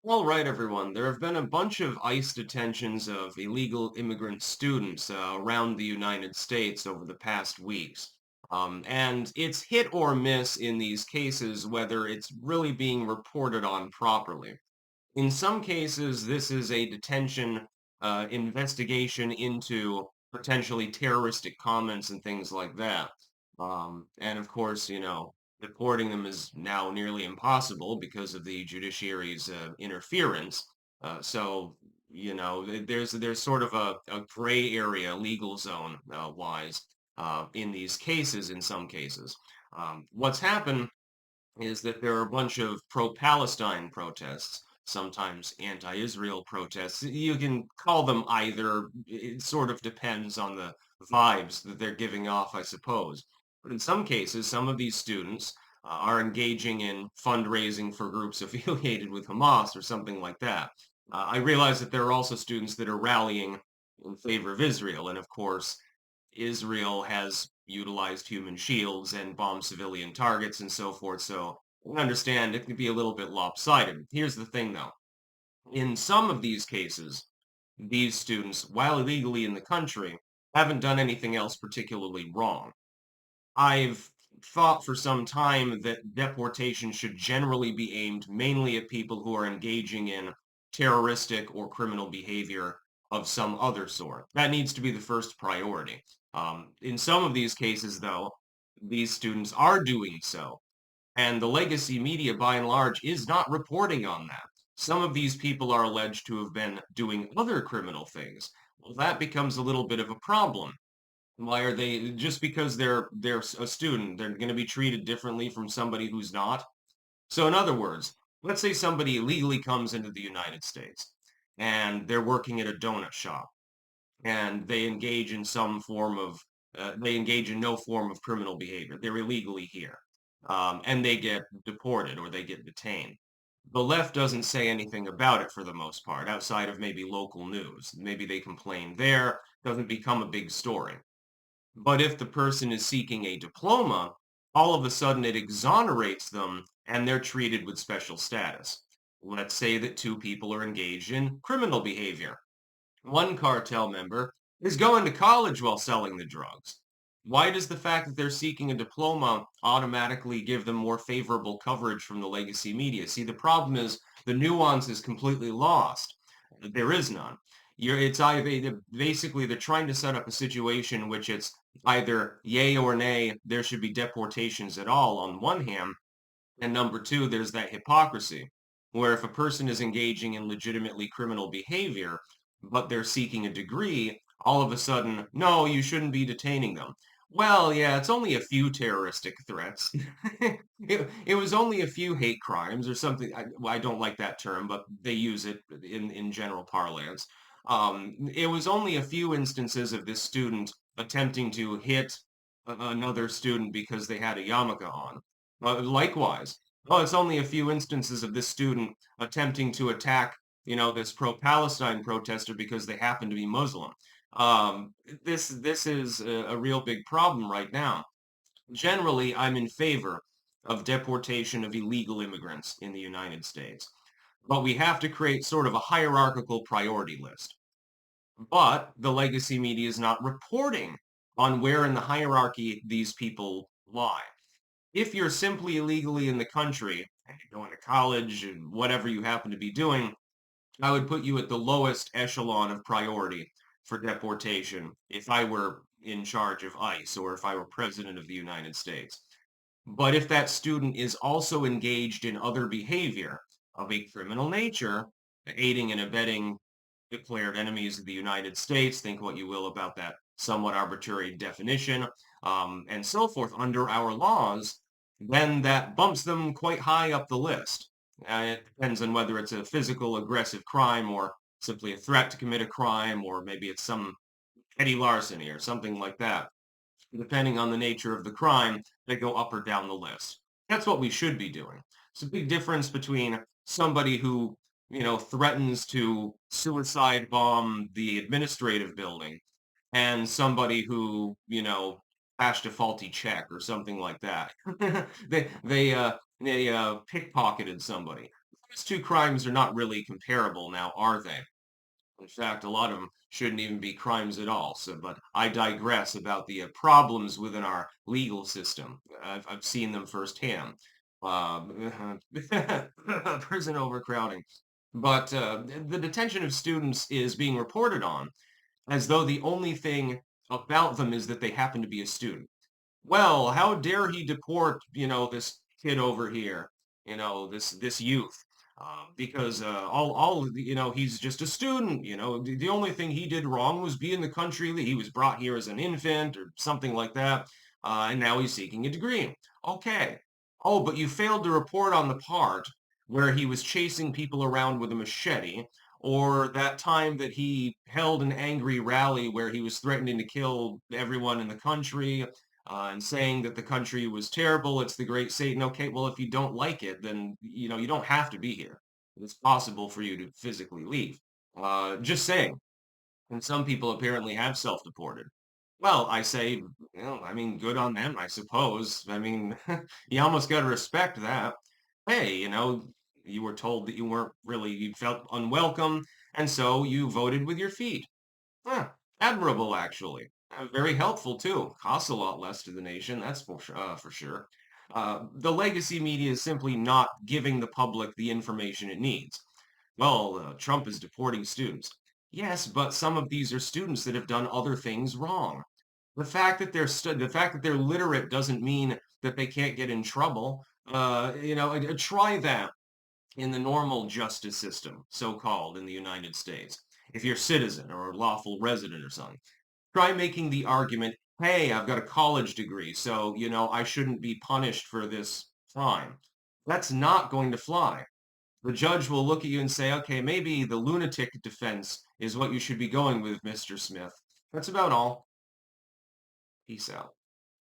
All right, everyone. There have been a bunch of ICE detentions of illegal immigrant students around the United States over the past weeks. And it's hit or miss in these cases whether it's really being reported on properly. In some cases, this is a detention investigation into potentially terroristic comments and things like that. And of course, deporting them is now nearly impossible because of the judiciary's interference. So, there's sort of a gray area, legal zone wise, in these cases, in some cases. What's happened is that there are a bunch of pro-Palestine protests, sometimes anti-Israel protests. You can call them either. It sort of depends on the vibes that they're giving off, I suppose. But in some cases, some of these students are engaging in fundraising for groups affiliated with Hamas or something like that. I realize that there are also students that are rallying in favor of Israel, and of course, Israel has utilized human shields and bombed civilian targets and so forth. So I understand it can be a little bit lopsided. Here's the thing, though. In some of these cases, these students, while illegally in the country, haven't done anything else particularly wrong. I've thought for some time that deportation should generally be aimed mainly at people who are engaging in terroristic or criminal behavior of some other sort. That needs to be the first priority. In some of these cases, though, these students are doing so, and the legacy media, by and large, is not reporting on that. Some of these people are alleged to have been doing other criminal things. Well, that becomes a little bit of a problem. Why are they just because they're a student, they're going to be treated differently from somebody who's not? So in other words, let's say somebody illegally comes into the United States and they're working at a donut shop and they engage in no form of criminal behavior. They're illegally here. And they get deported or they get detained. The left doesn't say anything about it for the most part, outside of maybe local news. Maybe they complain there, doesn't become a big story. But if the person is seeking a diploma, all of a sudden it exonerates them and they're treated with special status. Let's say that two people are engaged in criminal behavior. One cartel member is going to college while selling the drugs. Why does the fact that they're seeking a diploma automatically give them more favorable coverage from the legacy media? See, the problem is the nuance is completely lost. There is none. It's either basically they're trying to set up a situation in which it's either yay or nay, there should be deportations at all on one hand, and number two, there's that hypocrisy where if a person is engaging in legitimately criminal behavior, but they're seeking a degree, all of a sudden, no, you shouldn't be detaining them. Well, yeah, it's only a few terroristic threats. It was only a few hate crimes or something. Well, I don't like that term, but they use it in general parlance. It was only a few instances of this student attempting to hit another student because they had a yarmulke on. Likewise, oh, it's only a few instances of this student attempting to attack, this pro-Palestine protester because they happen to be Muslim. Um, this is a real big problem right now. Generally, I'm in favor of deportation of illegal immigrants in the United States, but we have to create sort of a hierarchical priority list. But the legacy media is not reporting on where in the hierarchy these people lie. If you're simply illegally in the country and you're going to college and whatever you happen to be doing, I would put you at the lowest echelon of priority for deportation if I were in charge of ICE or if I were president of the United States. But if that student is also engaged in other behavior of a criminal nature, aiding and abetting declared enemies of the United States, think what you will about that somewhat arbitrary definition, and so forth under our laws, then that bumps them quite high up the list. It depends on whether it's a physical aggressive crime or simply a threat to commit a crime, or maybe it's some petty larceny or something like that. Depending on the nature of the crime, they go up or down the list. That's what we should be doing. It's a big difference between somebody who, threatens to suicide bomb the administrative building and somebody who, cashed a faulty check or something like that. They pickpocketed somebody. Those two crimes are not really comparable now, are they? In fact, a lot of them shouldn't even be crimes at all. So, but I digress about the problems within our legal system. I've seen them firsthand. Prison overcrowding. But the detention of students is being reported on as though the only thing about them is that they happen to be a student. Well, how dare he deport, this kid over here, this youth, because he's just a student. The only thing he did wrong was be in the country. He was brought here as an infant or something like that, and now he's seeking a degree. Okay. Oh, but you failed to report on the part where he was chasing people around with a machete, or that time that he held an angry rally where he was threatening to kill everyone in the country and saying that the country was terrible. It's the great Satan. Okay, well, if you don't like it, then you don't have to be here. It's possible for you to physically leave. Just saying. And some people apparently have self-deported. Well, I say, I mean, good on them, I suppose. I mean, you almost got to respect that. Hey, you were told that you felt unwelcome, and so you voted with your feet. Huh, admirable, actually. Very helpful too. Costs a lot less to the nation, that's for sure. The legacy media is simply not giving the public the information it needs. Well, Trump is deporting students. Yes, but some of these are students that have done other things wrong. The fact that they're literate doesn't mean that they can't get in trouble. Try that in the normal justice system, so-called, in the United States. If you're a citizen or a lawful resident or something, try making the argument, hey, I've got a college degree, so, I shouldn't be punished for this crime. That's not going to fly. The judge will look at you and say, okay, maybe the lunatic defense is what you should be going with, Mr. Smith. That's about all. Peace out.